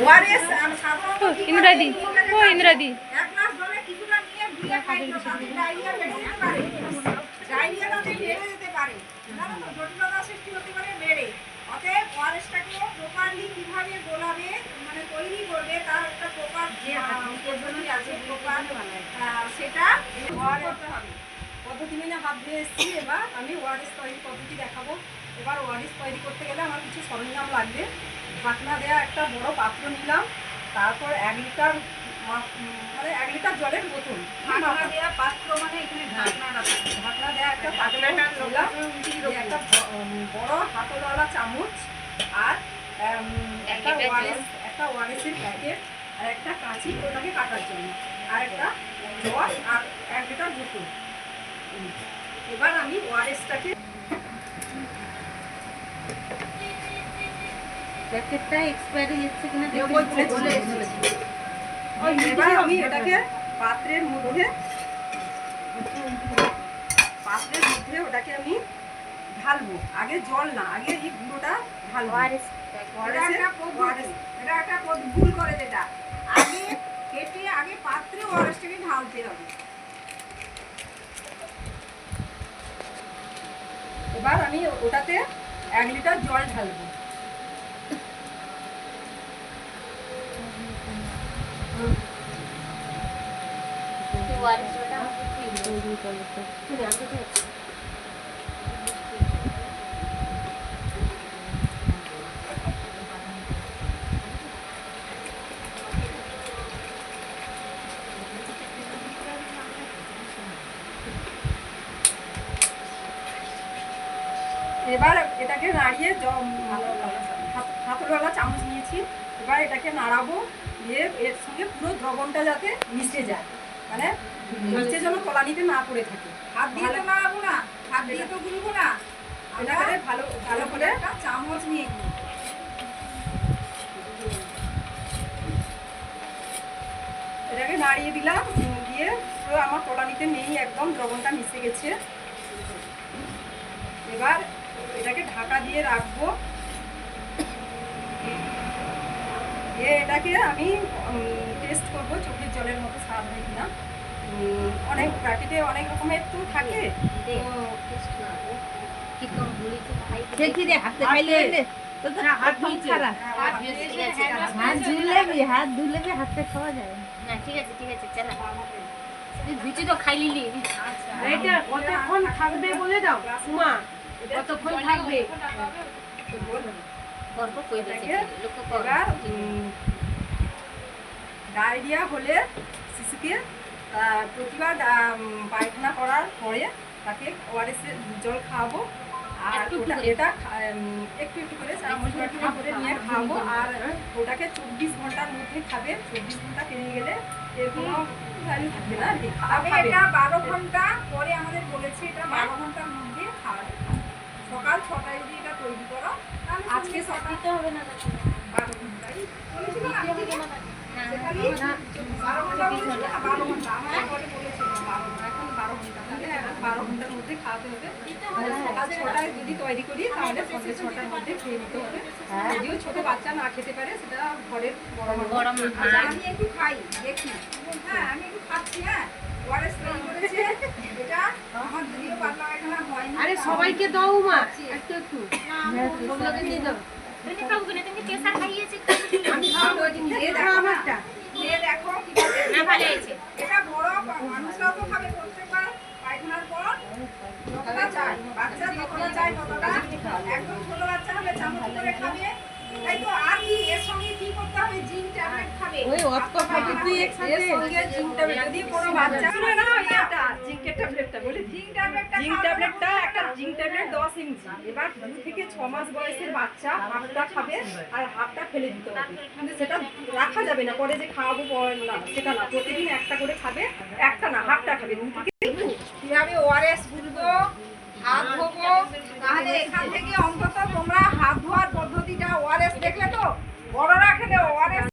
ORS সাধারণত ইন্দ্রাদি ও ইন্দ্রাদি এক glass জলে কিছুটা নিয়ে দিয়ে খাইতে ডায়রিয়া বেড়ে যেতে পারে, ডায়রিয়াটা বেড়ে যেতে পারে, জানো তো জটিলতা সৃষ্টি হতে পারে বেড়ে। অতএব ওআরএসটাকে প্রপারলি কিভাবে গোলাবে মানে তৈরি করবে তার একটা প্রপার যে পদ্ধতি আছে, প্রপার সেটা করতে হবে। পদ্ধতি মেনে হাত ধুয়ে এসেছি। এবার আমি ওআরএস তৈরির পদ্ধতি দেখাবো। এবার ওআরএস তৈরি করতে গেলে আমার কিছু সরঞ্জাম লাগবে। ঢাকনা দেওয়া একটা বড় পাত্র নিলাম, তারপর 1 লিটার মানে 1 লিটার জলের বোতল। ঢাকনা দেওয়া পাত্র মানে এখানে ঢাকনাটা ঢাকনা দেওয়া একটা পাত্র নিলাম, একটা বড় হাতলওয়ালা চামচ, আর একটা ওআরএসের প্যাকেট, আর একটা কাঁচি ওটাকে কাটার জন্য, আর একটা জল, আর 1 লিটার বোতল। এবার আমি ওআরএসটাকে প্যাকেটটা এক্সপায়ারি হচ্ছে কিনা এবার আমি এটাকে পাত্রের মধ্যে ওটাকে আমি ঢালবো। আগে জল না, আগে এই গুঁড়োটা ঢালবো। এটা একটা ভুল করে যেটা আগে কেটে আগে পাত্রে ওআরএসটাকে ঢালতে হবে। এবার আমি ওটাতে 1 লিটার জল ঢালবো। এবার এটাকে নাড়িয়ে হাতলওয়ালা চামচ নিয়েছি। এবার এটাকে নাড়াবো, দিয়ে এর সঙ্গে পুরো দ্রবণটা যাতে মিশে যায়, মানে নিচে যেন তলানিতে না পড়ে থাকে। হাত দিয়ে তো নাড়াবো না, হাত দিয়ে তো গুলবো না, এটাকে ভালো ভালো করে একটা চামচ নিয়ে এটাকে নাড়িয়ে দিলাম, দিয়ে পুরো আমার তলানিতে নেই, একদম দ্রবণটা মিশে গেছে। এবার এটাকে ঢাকা দিয়ে রাখবো। এটাকে আমি টেস্ট করবো চোখের জলের মতো স্বাদ হয় কিনা। অনেক প্রাকৃতিক অনেক রকমের তো থাকে, হাত ধুলে হাতে খাওয়া যায় না। ঠিক আছে ঠিক আছে, চলা ভিচি তো খাই লিলি। এটা কতক্ষণ থাকবে বলে দাও সুমা, কতক্ষণ থাকবে? ডায়রিয়া হলে শিশুকে প্রতিবার পায়খানা করার পরে তাকে ওআরএস জল খাওয়াবো, আর এটা একটু একটু করে চামচ করে নিয়ে খাওয়াবো। আর ওটাকে 24 ঘন্টার মধ্যে খাবে। 24 ঘন্টা পেরিয়ে গেলে এর কোনো ভ্যালু থাকবে না। এটা 12 ঘন্টা পরে আমাদের বলেছে এটা 12 ঘন্টার মধ্যে খাওয়াবে। সকাল 6টায় যদি এটা তৈরি করো তাহলে আজকে সব দিতে হবে না, 12 ঘন্টাই বলেছিল না, আমি দিতে হবে না, সেখানে 12 ঘন্টা বলেছিল না, 12 ঘন্টা আমাদের পরে বলেছিল 12 ঘন্টা, এখন 12 ঘন্টা, তাহলে 12 ঘন্টার মধ্যে খাওয়াতে হবে। সকাল 6টায় যদি তৈরি করি তাহলে সন্ধ্যে 6টার মধ্যে খেয়ে নিতে হবে। যদিও ছোট বাচ্চা না খেতে পারে, সেটা ঘরের বড় মানুষ। আমি একটু খাই দেখি। হ্যাঁ আমি একটু খাচ্ছি। হ্যাঁ ওআরএস তৈরি করেছে, এটা আমার যদিও পাতলা পায়খানা হয়নি। আরে সবাইকে দাও মা, একটু একটু সবাইকে দিয়ে দাও। তুমি খাও কিনা? তুমি প্রেসার খাইয়েছি, আমি খাবো, খেয়ে দেখো আমারটা, খেয়ে দেখো কিভাবে না ভালো হয়েছে। এটা বড় মানুষরাও তো খাবে প্রত্যেকবার পায়খানার পর, যতটা চাই বাচ্চা যতটা চাই ততটা। একদম ছোট বাচ্চা হলে চামচ করে খাবে, তাই তো। আর কি এর সঙ্গে কি করতে হবে? জিঙ্ক ট্যাবলেট খাবে। ওই অত খাবে তুই একসাথে এর সঙ্গে জিঙ্ক ট্যাবলেট। যদি কোনো বাচ্চা শুনে না এটা জিঙ্কের ট্যাবলেটটা বলি, জিঙ্ক ট্যাবলেটটা একটা জিঙ্ক ট্যাবলেট 10 ইঞ্চি। এবার 2 থেকে 6 মাস বয়সের বাচ্চা হাফটা খাবে আর হাফটা ফেলে দিতে হবে। কিন্তু সেটা রাখা যাবে না, পরে যে খাওয়াবো না সেটা না, প্রতিদিন একটা করে খাবে, একটা না হাফটা খাবে। 2 থেকে